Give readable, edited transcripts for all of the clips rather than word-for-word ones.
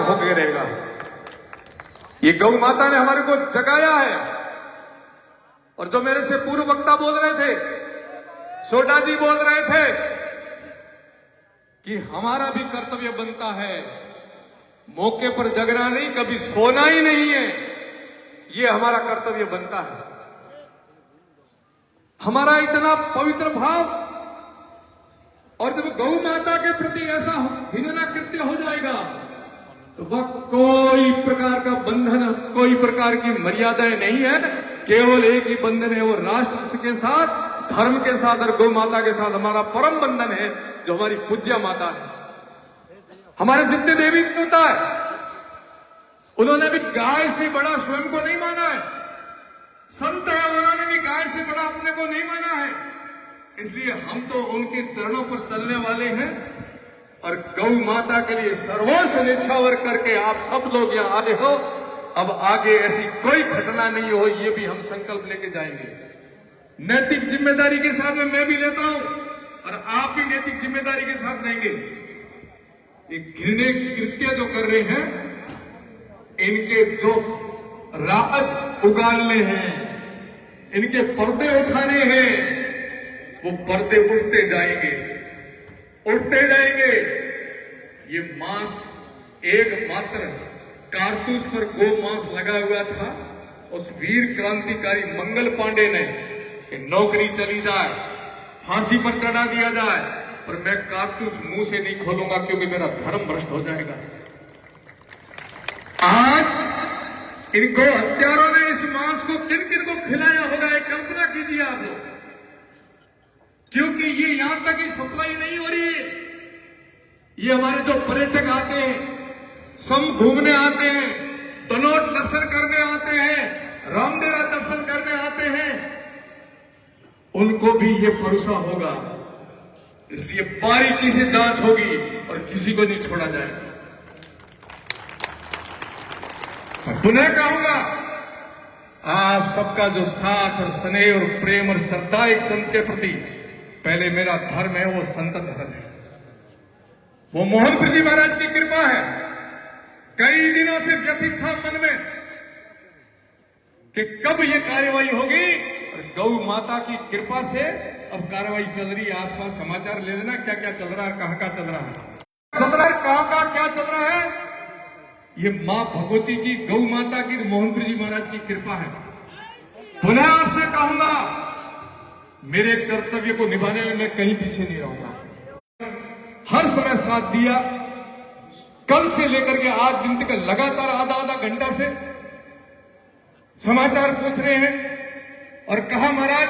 होके रहेगा। ये गौ माता ने हमारे को जगाया है। और जो मेरे से पूर्व वक्ता बोल रहे थे, सोडा जी बोल रहे थे कि हमारा भी कर्तव्य बनता है मौके पर जगना नहीं, कभी सोना ही नहीं है, ये हमारा कर्तव्य बनता है। हमारा इतना पवित्र भाव, और जब गौ माता के प्रति ऐसा हिंसना कृत्य हो जाएगा तो वह कोई प्रकार का बंधन, कोई प्रकार की मर्यादाएं नहीं है, केवल एक ही बंधन है, वो राष्ट्र के साथ, धर्म के साथ और गौ माता के साथ हमारा परम बंधन है, जो हमारी पूज्य माता है। हमारे जितने देवी देवता है उन्होंने भी गाय से बड़ा स्वयं को नहीं माना है। संत है, उन्होंने भी गाय से बड़ा अपने को नहीं माना है। इसलिए हम तो उनके चरणों पर चलने वाले हैं और गौ माता के लिए सर्वस्व निछावर करके आप सब लोग यहां आए हो। अब आगे ऐसी कोई घटना नहीं हो, ये भी हम संकल्प लेके जाएंगे। नैतिक जिम्मेदारी के साथ में मैं भी लेता हूं और आप भी नैतिक जिम्मेदारी के साथ लेंगे। ये घृण्य कृत्य जो कर रहे हैं, इनके जो राज उगालने हैं, इनके पर्दे उठाने हैं, वो पर्दे उठते जाएंगे, उठते जाएंगे। ये मांस एकमात्र कारतूस पर गो मांस लगा हुआ था उस वीर क्रांतिकारी मंगल पांडे ने कि नौकरी चली जाए, फांसी पर चढ़ा दिया जाए, पर मैं कारतूस मुंह से नहीं खोलूंगा क्योंकि मेरा धर्म भ्रष्ट हो जाएगा। आज इनको हत्यारों ने इस मांस को किन किन को खिलाया होगा, एक कल्पना कीजिए आप लोग। क्योंकि ये यहां तक ही सप्लाई नहीं हो रही है। ये हमारे जो पर्यटक आते हैं, सम घूमने आते हैं, तनोट दर्शन करने आते हैं, रामदेवरा दर्शन करने आते हैं, उनको भी ये परोसा होगा। इसलिए बारीकी से जांच होगी और किसी को नहीं छोड़ा जाएगा। पुनः कहूंगा, आप सबका जो साथ और स्नेह और प्रेम और श्रद्धा एक संत के प्रति, पहले मेरा धर्म है वो संत धर्म है, वो मोहन जी महाराज की कृपा है। कई दिनों से व्यथित था मन में कि कब ये कार्यवाही होगी, और गौ माता की कृपा से अब कार्यवाही चल रही है। आसपास समाचार ले लेना क्या क्या चल रहा है, कहां का चल रहा है, कहां का क्या चल रहा है। ये मां भगवती की, गौ माता की, मोहन जी महाराज की कृपा है। पुनः आपसे कहूंगा, मेरे कर्तव्य को निभाने में मैं कहीं पीछे नहीं रहूंगा। हर समय साथ दिया, कल से लेकर के आज दिन तक लगातार आधा आधा घंटा से समाचार पूछ रहे हैं और कहा महाराज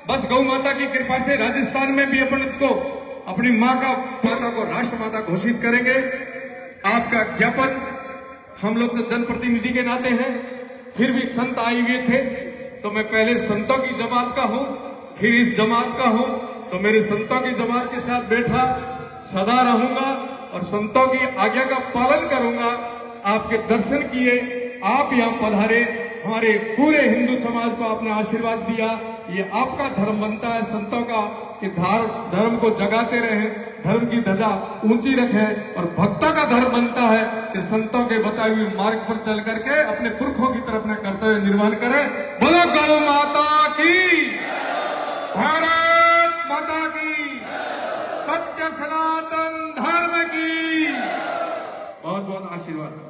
बस गौ माता की कृपा से राजस्थान में भी अपन इसको अपनी माता को राष्ट्र माता घोषित करेंगे। आपका ज्ञापन, हम लोग तो जनप्रतिनिधि के नाते हैं, फिर भी संत आए हुए थे तो मैं पहले संतों की जमात का हूं, फिर इस जमात का हूं, तो मेरे संतों की जमात के साथ बैठा, सदा रहूंगा और संतों की आज्ञा का पालन करूंगा। आपके दर्शन किए, आप यहां पधारे, हमारे पूरे हिंदू समाज को आपने आशीर्वाद दिया। ये आपका धर्म बनता है संतों का कि धर्म को जगाते रहें, धर्म की ध्वजा ऊंची रखें, और भक्तों का धर्म बनता है कि संतों के बताए हुए मार्ग पर चल करके अपने पुरखों की तरफ अपना कर्तव्य निर्वहन करें। बोलो गौ माता की, भारत माता की, सत्य सनातन धर्म की बहुत बहुत आशीर्वाद।